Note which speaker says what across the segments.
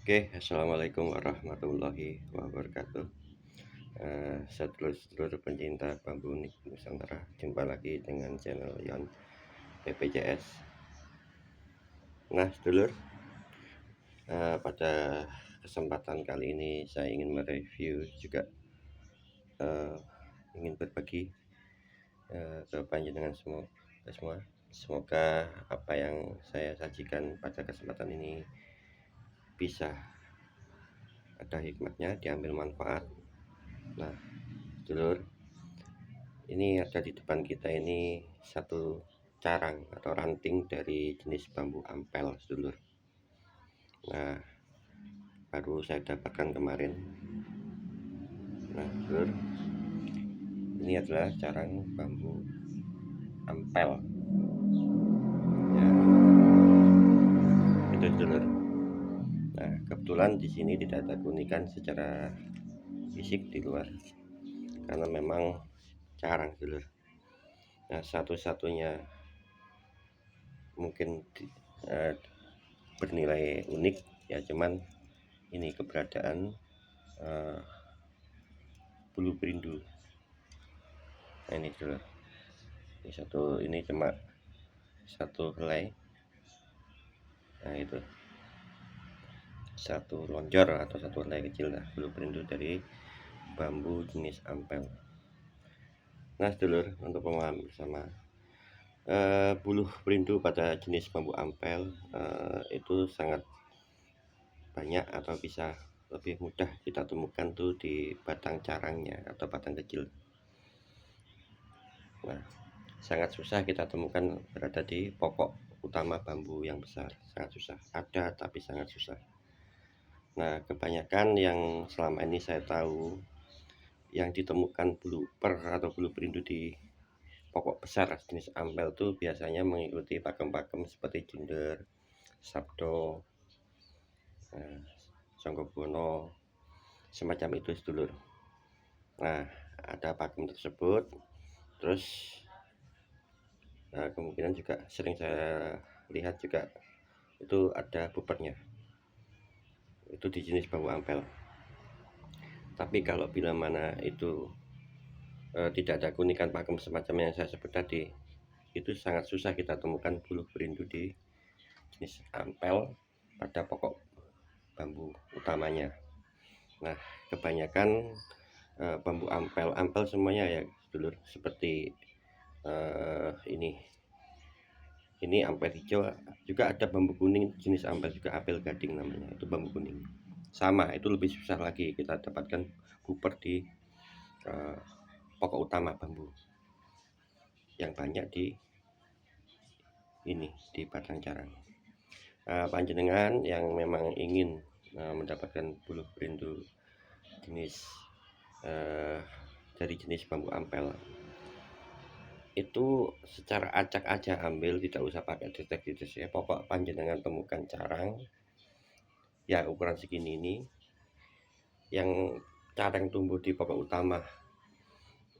Speaker 1: Oke, assalamualaikum warahmatullahi wabarakatuh. Sedulur-sedulur pencinta bambu Nusantara, jumpa lagi dengan channel Yon BPJS. Nah, sedulur, pada kesempatan kali ini saya ingin mereview juga, eh, ingin berbagi ke panjenengan semua. Semoga apa yang saya sajikan pada kesempatan ini bisa ada hikmatnya, diambil manfaat. Nah, sedulur, ini ada di depan kita ini satu carang atau ranting dari jenis bambu ampel, sedulur. Nah, baru saya dapatkan kemarin. Nah, sedulur, ini adalah carang bambu ampel. Ya, itu sedulur. Nah, kebetulan di sini tidak ada keunikan secara fisik di luar, karena memang carang, sedulur. Nah, satu-satunya mungkin bernilai unik ya, cuman ini keberadaan uh, bulu perindu. Nah, ini dulu, ini cuma satu helai. Nah, itu satu lonjor atau satu helai kecil lah bulu perindu dari bambu jenis ampel. Nah, sedulur, untuk pemahaman bersama, bulu perindu pada jenis bambu ampel itu sangat banyak atau bisa lebih mudah kita temukan tuh di batang carangnya atau batang kecil. Nah, sangat susah kita temukan berada di pokok utama bambu yang besar. Sangat susah, ada tapi sangat susah. Nah, kebanyakan yang selama ini saya tahu, yang ditemukan bulu per atau bulu perindu di pokok besar jenis ampel itu biasanya mengikuti pakem-pakem seperti Junder, Sabdo, Songgobono, semacam itu, sedulur. Nah, ada pakem tersebut. Terus kemungkinan juga sering saya lihat juga itu ada bupernya, itu di jenis bambu ampel. Tapi kalau bila mana itu tidak ada keunikan pakem semacam yang saya sebut tadi, itu sangat susah kita temukan bulu perindu di jenis ampel pada pokok bambu utamanya. Nah, kebanyakan bambu ampel semuanya ya, dulur, seperti ini ampel hijau. Juga ada bambu kuning jenis ampel juga, apel gading namanya, itu bambu kuning. Sama, itu lebih susah lagi kita dapatkan buper di pokok utama bambu yang banyak di batang carang. Panjenengan yang memang ingin mendapatkan bulu perindu jenis dari jenis bambu ampel, itu secara acak aja ambil, tidak usah pakai detek ya. Pokok panjenengan temukan carang ya ukuran segini ini, yang carang tumbuh di pokok utama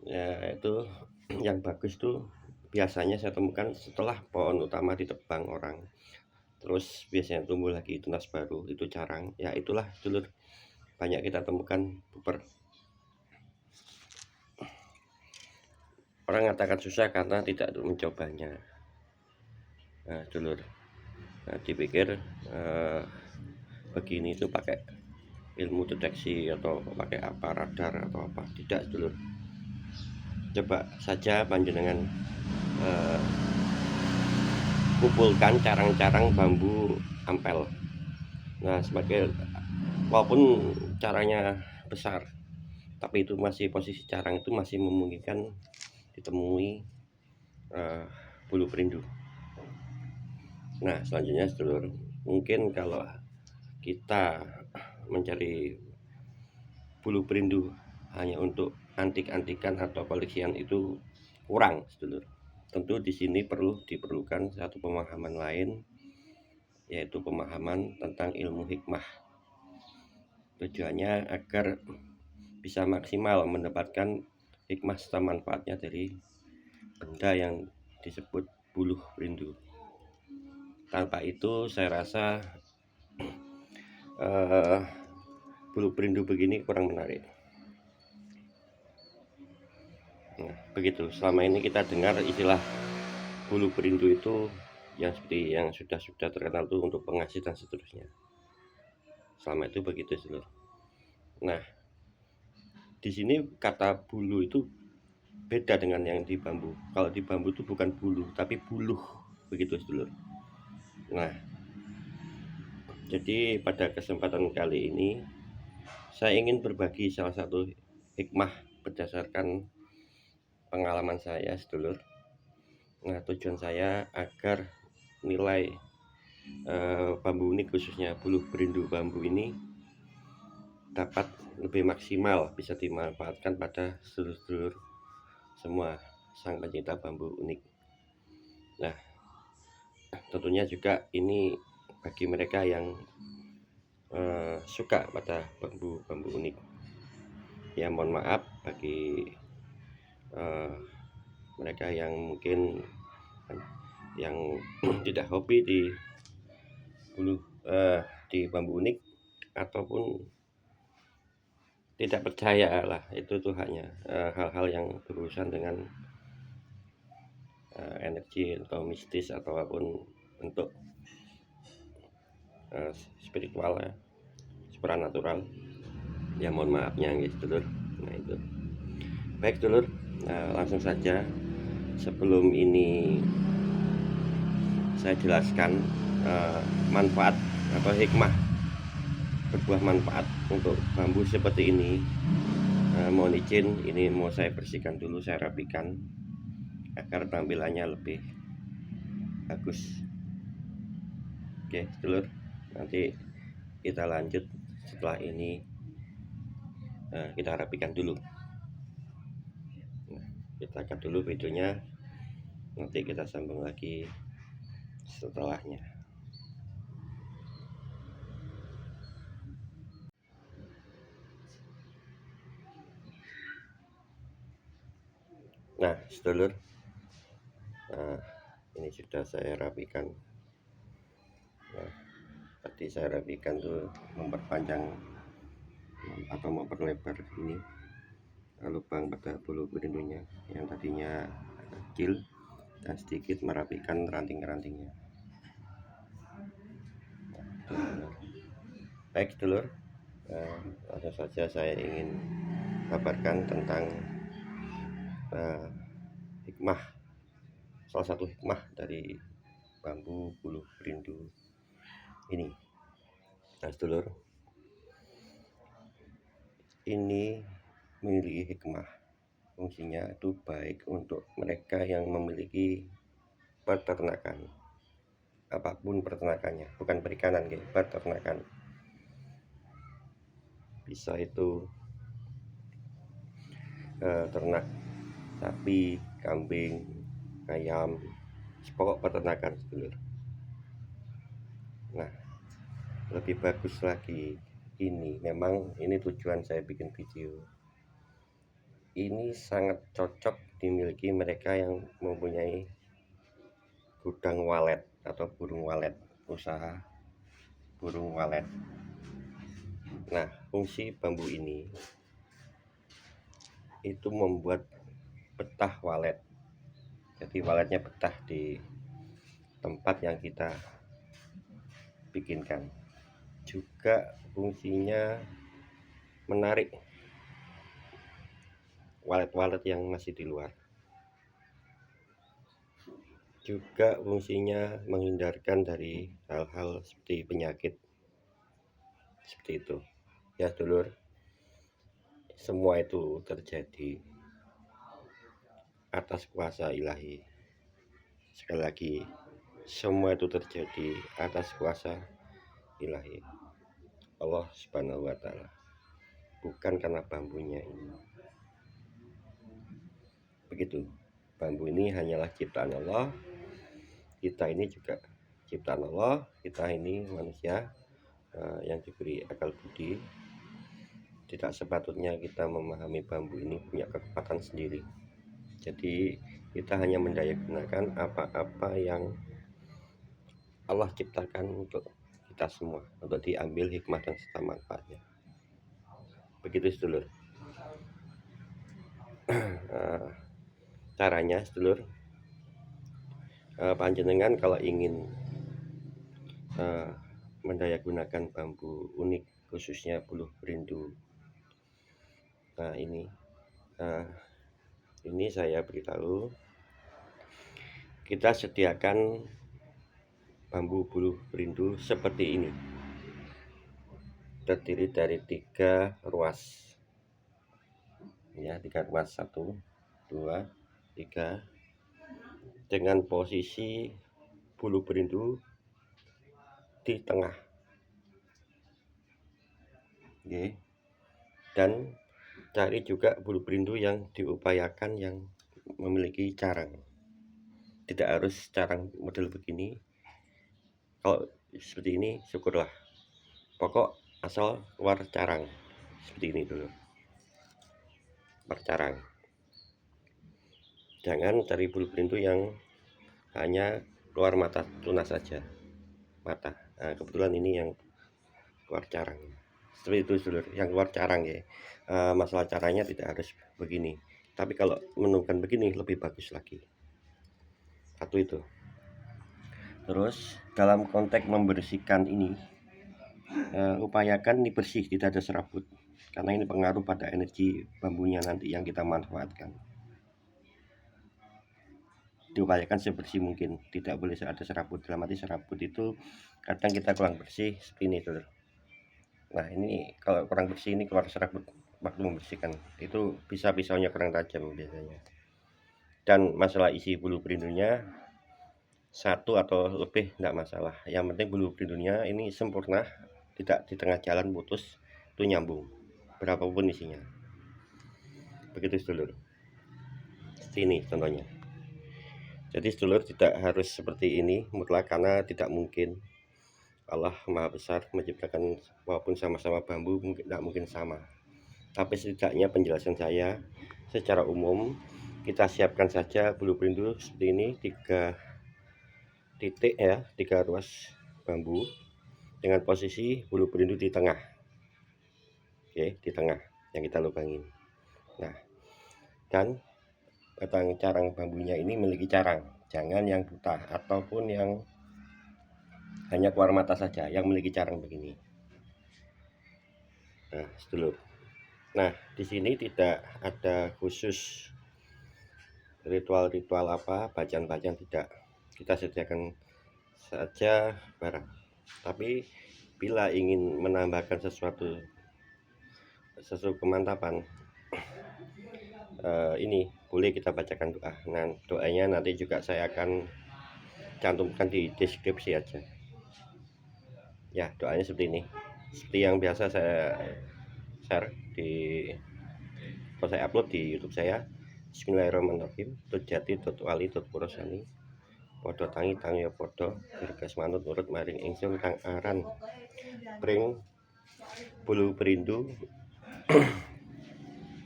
Speaker 1: ya, itu yang bagus tuh biasanya saya temukan setelah pohon utama ditebang orang, terus biasanya tumbuh lagi tunas baru, itu carang ya. Itulah, dulur, banyak kita temukan buper. Orang katakan susah karena tidak mencobanya. Nah, dulur, dipikir begini itu pakai ilmu deteksi atau pakai apa, radar atau apa. Tidak, dulur. Coba saja panjenengan kumpulkan carang-carang bambu ampel. Nah, walaupun caranya besar, tapi itu masih, posisi carang itu masih memungkinkan ditemui bulu perindu. Nah, selanjutnya, sedulur, mungkin kalau kita mencari bulu perindu hanya untuk antik-antikan atau koleksian itu kurang, sedulur. Tentu di sini diperlukan satu pemahaman lain, yaitu pemahaman tentang ilmu hikmah. Tujuannya agar bisa maksimal mendapatkan hikmah serta manfaatnya dari benda yang disebut bulu perindu. Tanpa itu saya rasa eh, bulu perindu begini kurang menarik. Nah, begitu. Selama ini kita dengar istilah bulu perindu itu yang seperti yang sudah terkenal tuh untuk pengasih dan seterusnya. Selama itu begitu, Seluruh. Nah, di sini kata bulu itu beda dengan yang di bambu. Kalau di bambu itu bukan bulu, tapi buluh, begitu, Seluruh. Nah, jadi pada kesempatan kali ini saya ingin berbagi salah satu hikmah berdasarkan pengalaman saya, Sedulur. Nah, tujuan saya agar nilai bambu unik, khususnya bulu perindu bambu ini, dapat lebih maksimal bisa dimanfaatkan pada sedulur-sedulur semua sang pencinta bambu unik. Nah, tentunya juga ini bagi mereka yang suka pada bambu unik. Ya, mohon maaf bagi mereka yang mungkin yang tidak hobi di bambu unik ataupun tidak percaya lah, itu tuh hanya hal-hal yang berurusan dengan energi atau mistis ataupun bentuk spiritual ya, supranatural. Ya mohon maafnya guys, Dulur. Nah itu. Baik, Dulur. Langsung saja, sebelum ini saya jelaskan manfaat atau hikmah berbuah manfaat untuk bambu seperti ini. Mohon izin, ini mau saya bersihkan dulu, saya rapikan agar tampilannya lebih bagus. Oke, Dulur, nanti kita lanjut setelah ini. Kita rapikan dulu. Nah, kita cut dulu videonya, nanti kita sambung lagi setelahnya. Nah, sedulur, ini sudah saya rapikan. Nah, tadi saya rapikan tuh memperpanjang atau memperlebar ini lubang pada bulu perindunya yang tadinya kecil, dan sedikit merapikan ranting-rantingnya. Baik, sedulur, langsung saja saya ingin kabarkan tentang hikmah, salah satu hikmah dari bambu bulu perindu ini. Nah, sedulur, ini memiliki hikmah. Fungsinya itu baik untuk mereka yang memiliki peternakan, apapun peternakannya, bukan perikanan, peternakan. Bisa itu ternak sapi, kambing, ayam, pokok peternakan, sedulur. Nah, lebih bagus lagi, ini memang ini tujuan saya bikin video ini sangat cocok dimiliki mereka yang mempunyai gudang walet atau burung walet, usaha burung walet. Nah, fungsi bambu ini itu membuat betah walet. Jadi waletnya betah di tempat yang kita bikinkan. Juga fungsinya menarik walet-walet yang masih di luar. Juga fungsinya menghindarkan dari hal-hal seperti penyakit, seperti itu ya, dulur. Semua itu terjadi atas kuasa ilahi. Sekali lagi, semua itu terjadi atas kuasa ilahi Allah Subhanahu wa Ta'ala, bukan karena bambunya ini. Begitu, bambu ini hanyalah ciptaan Allah. Kita ini juga ciptaan Allah. Kita ini manusia yang diberi akal budi. Tidak sepatutnya kita memahami bambu ini punya kekuatan sendiri. Jadi kita hanya mendayagunakan apa-apa yang Allah ciptakan untuk kita semua untuk diambil hikmah dan serta manfaatnya. Begitu sedulur. Caranya sedulur, panjenengan kalau ingin mendayagunakan bambu unik khususnya buluh berindu, nah ini saya beritahu, kita sediakan bambu buluh berindu seperti ini, terdiri dari 3 ruas ya, 3 ruas, 1 2 3, dengan posisi buluh berindu di tengah. Oke. Dan cari juga buluh berindu yang diupayakan yang memiliki carang. Tidak harus carang model begini. Kalau seperti ini syukurlah. Pokok asal keluar carang. Seperti ini dulu. Bercarang. Jangan cari buluh berindu yang hanya keluar mata tunas saja. Mata. Nah, kebetulan ini yang keluar carang. Seperti itu sedulur, yang keluar carang ya. Masalah caranya tidak harus begini, tapi kalau menemukan begini lebih bagus lagi. Satu itu. Terus dalam konteks membersihkan ini, upayakan ini bersih, tidak ada serabut, karena ini pengaruh pada energi bambunya nanti yang kita manfaatkan. Diupayakan sebersih mungkin, tidak boleh ada serabut. Dalam arti serabut itu kadang kita kurang bersih seperti ini sedulur. Nah ini kalau kurang bersih ini keluar serabut waktu membersihkan, itu bisa pisaunya kurang tajam biasanya. Dan masalah isi buluh berindunya 1 atau lebih tidak masalah, yang penting buluh berindunya ini sempurna, tidak di tengah jalan putus, itu nyambung berapapun isinya. Begitu sedulur. Ini contohnya. Jadi sedulur tidak harus seperti ini mutlak, karena tidak mungkin. Allah Maha Besar menciptakan walaupun sama-sama bambu tidak mungkin sama, tapi setidaknya penjelasan saya secara umum, kita siapkan saja buluh berindu seperti ini, 3 titik ya, 3 ruas bambu dengan posisi buluh berindu di tengah. Oke, di tengah yang kita lubangin. Nah, dan batang carang bambunya ini memiliki carang, jangan yang buta ataupun yang hanya keluar mata saja, yang memiliki carang begini. Nah, sedulur. Nah, di sini tidak ada khusus ritual-ritual apa, bacaan-bacaan tidak. Kita sediakan saja barang. Tapi bila ingin menambahkan sesuatu kemantapan, ini boleh kita bacakan doa. Nah, doanya nanti juga saya akan cantumkan di deskripsi aja. Ya, doanya seperti ini. Seperti yang biasa saya share saya upload di YouTube saya. Bismillahirrahmanirrahim. Tujati.wali.purosani. Podo tangi tangyo podo dirgas manut nurut maring ingsun kang aran pring buluh berindu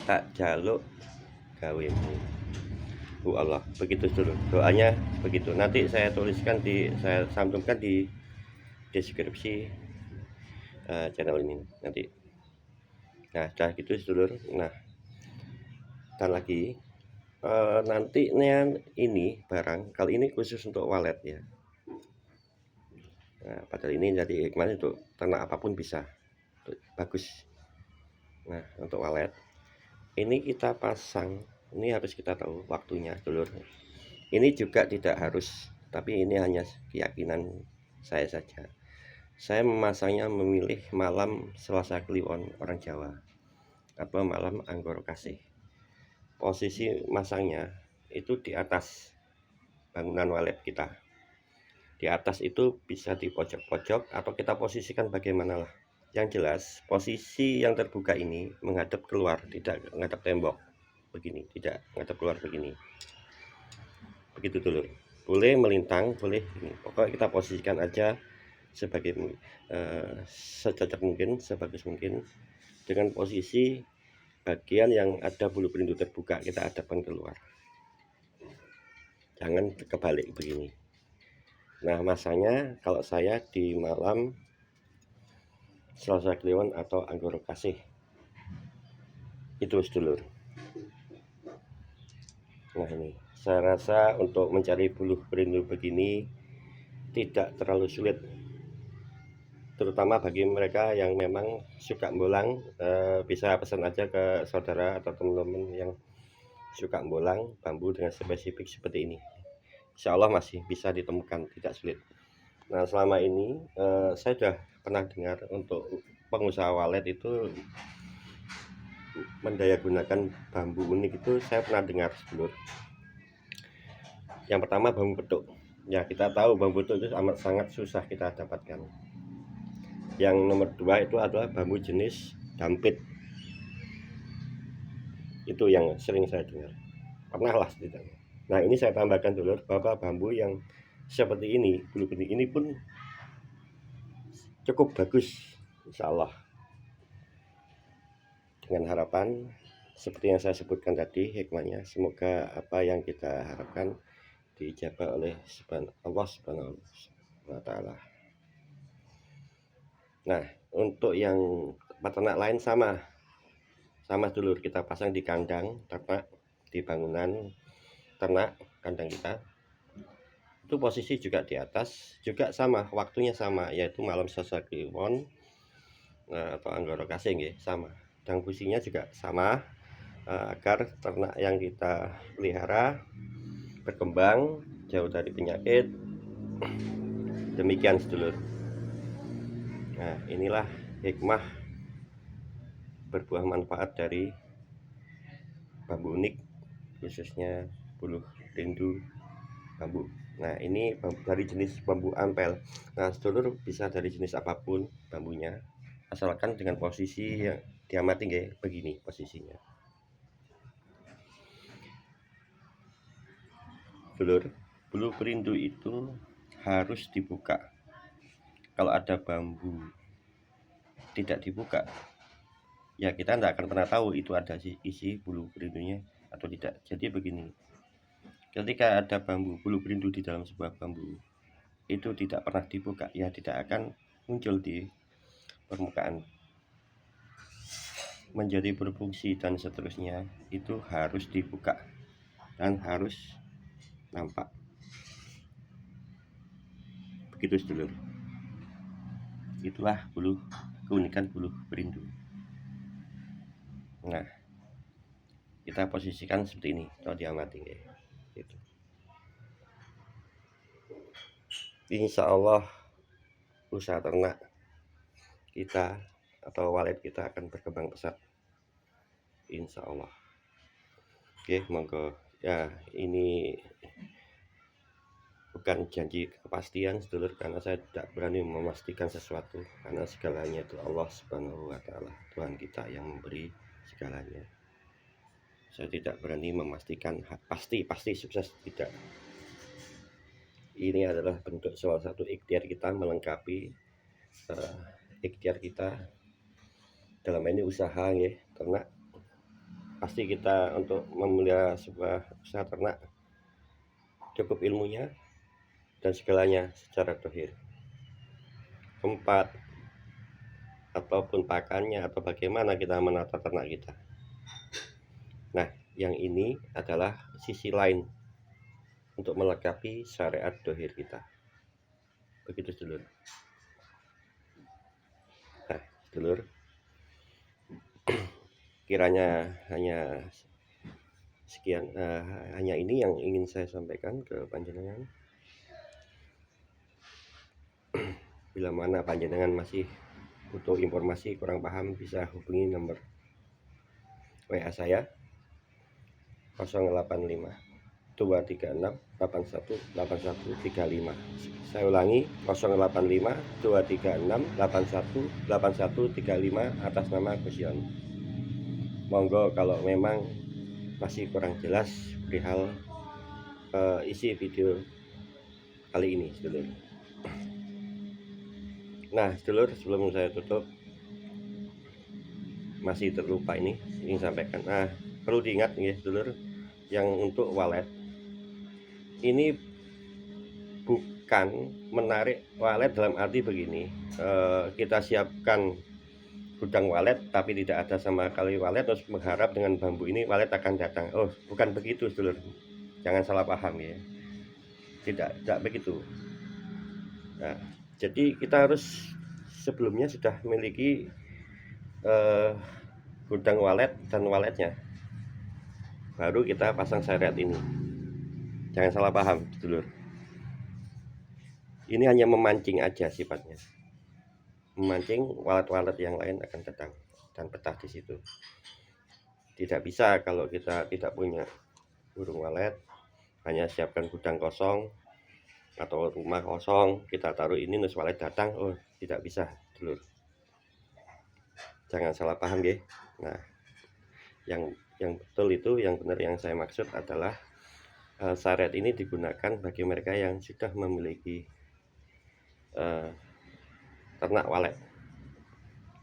Speaker 1: tak jaluk gawemu. Allah, begitu dulu doanya begitu. Nanti saya tuliskan saya cantumkan di deskripsi channel ini nanti. Nah, sudah gitu sedulur. Nah, dan lagi nanti ini barang kali ini khusus untuk walet ya. Nah, padahal ini jadi hikmahnya untuk ternak apapun bisa, bagus. Nah, untuk walet ini kita pasang, ini harus kita tahu waktunya dulur. Ini juga tidak harus, tapi ini hanya keyakinan saya saja. Saya memasangnya memilih malam Selasa Kliwon orang Jawa atau malam Anggoro Kasih. Posisi masangnya itu di atas bangunan walet kita. Di atas itu bisa di pojok-pojok atau kita posisikan bagaimana lah. Yang jelas posisi yang terbuka ini menghadap keluar, tidak menghadap tembok begini, tidak menghadap keluar begini. Begitu dulu. Boleh melintang, boleh ini. Pokoknya kita posisikan aja sebagai secocok mungkin, sebagus mungkin, dengan posisi bagian yang ada buluh berindu terbuka kita hadapkan keluar. Jangan kebalik begini. Nah, masanya kalau saya di malam Selasa Kliwon atau Anggoro Kasih. Itu sedulur. Nah ini, saya rasa untuk mencari buluh perindu begini tidak terlalu sulit, terutama bagi mereka yang memang suka bolang. Bisa pesan aja ke saudara atau teman-teman yang suka bolang bambu dengan spesifik seperti ini. Insya Allah masih bisa ditemukan, tidak sulit. Nah selama ini saya sudah pernah dengar untuk pengusaha walet itu mendayagunakan bambu unik. Itu saya pernah dengar sedulur. Yang pertama bambu petuk. Ya kita tahu bambu petuk itu amat sangat susah kita dapatkan. Yang nomor 2 itu adalah bambu jenis dampit. Itu yang sering saya dengar, pernah lah setidaknya. Nah ini saya tambahkan dulu bahwa bambu yang seperti ini, bulu benih ini pun cukup bagus, insya Allah. Dengan harapan seperti yang saya sebutkan tadi hikmahnya, semoga apa yang kita harapkan diijabah oleh Allah Subhanahu wa Ta'ala. Nah untuk yang peternak lain sama dulur, kita pasang di kandang ternak, di bangunan ternak kandang kita itu posisi juga di atas, juga sama waktunya sama, yaitu malam Selasa Kliwon atau Anggoro Kasih ya, sama, dan fungsinya juga sama, agar ternak yang kita pelihara berkembang jauh dari penyakit. Demikian sedulur. Nah inilah hikmah berbuah manfaat dari bambu unik, khususnya buluh rindu bambu. Nah ini dari jenis bambu ampel. Nah sedulur bisa dari jenis apapun bambunya, asalkan dengan posisi yang diamati kayak begini posisinya. Sedulur, buluh perindu itu harus dibuka. Kalau ada bambu tidak dibuka, ya kita tidak akan pernah tahu itu ada isi buluh perindunya atau tidak. Jadi begini, ketika ada buluh perindu di dalam sebuah bambu itu tidak pernah dibuka, ya tidak akan muncul di permukaan, menjadi berfungsi dan seterusnya. Itu harus dibuka dan harus nampak. Begitu sedulur. Itulah keunikan buluh perindu. Nah kita posisikan seperti ini kalau diamati ya. Gitu. Insya Allah usaha ternak kita atau walet kita akan berkembang pesat, insya Allah. Oke, monggo ya, ini bukan janji kepastian sedulur, karena saya tidak berani memastikan sesuatu, karena segalanya itu Allah Subhanahu wa Ta'ala, Tuhan kita yang memberi segalanya. Saya tidak berani memastikan pasti sukses, tidak. Ini adalah bentuk salah satu ikhtiar kita melengkapi ikhtiar kita dalam ini usaha ya ternak. Pasti kita untuk memelihara sebuah usaha ternak cukup ilmunya dan segalanya secara dohir, tempat ataupun pakannya atau bagaimana kita menata ternak kita. Nah yang ini adalah sisi lain untuk melengkapi syariat dohir kita. Begitu sedulur. Nah sedulur, kiranya hanya sekian, hanya ini yang ingin saya sampaikan ke panjenengan. Bila mana panjenengan masih butuh informasi, kurang paham, bisa hubungi nomor WA saya 085 236 81 8135. Saya ulangi 085 236 81 8135 atas nama Gusion. Monggo kalau memang masih kurang jelas perihal isi video kali ini sedulur. Nah sedulur, sebelum saya tutup masih terlupa ini ingin sampaikan. Nah perlu diingat ya sedulur, yang untuk walet ini siapkan menarik walet dalam arti begini, kita siapkan gudang walet tapi tidak ada sama kali walet, terus mengharap dengan bambu ini walet akan datang. Oh, bukan begitu, Sedulur. Jangan salah paham ya. Tidak begitu. Nah, jadi kita harus sebelumnya sudah memiliki gudang walet dan waletnya. Baru kita pasang seret ini. Jangan salah paham, Sedulur. Ini hanya memancing aja sifatnya. Memancing walet-walet yang lain akan datang dan betah di situ. Tidak bisa kalau kita tidak punya burung walet, hanya siapkan gudang kosong atau rumah kosong, kita taruh ini terus walet datang. Oh, tidak bisa, Dulur. Jangan salah paham ya. Nah, yang betul itu, yang benar yang saya maksud adalah saret ini digunakan bagi mereka yang sudah memiliki ternak walet.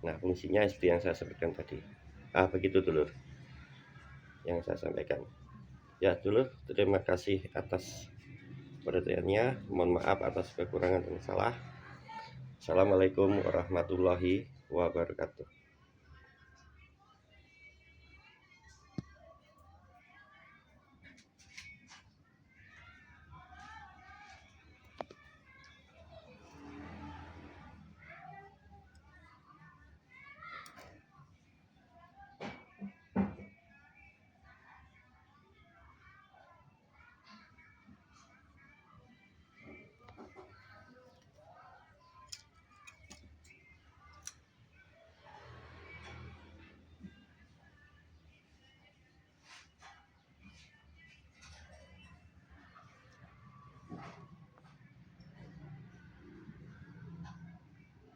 Speaker 1: Nah, fungsinya seperti yang saya sebutkan tadi. Begitu, Dulur, yang saya sampaikan. Ya, Dulur, terima kasih atas perhatiannya. Mohon maaf atas kekurangan dan salah. Assalamualaikum warahmatullahi wabarakatuh.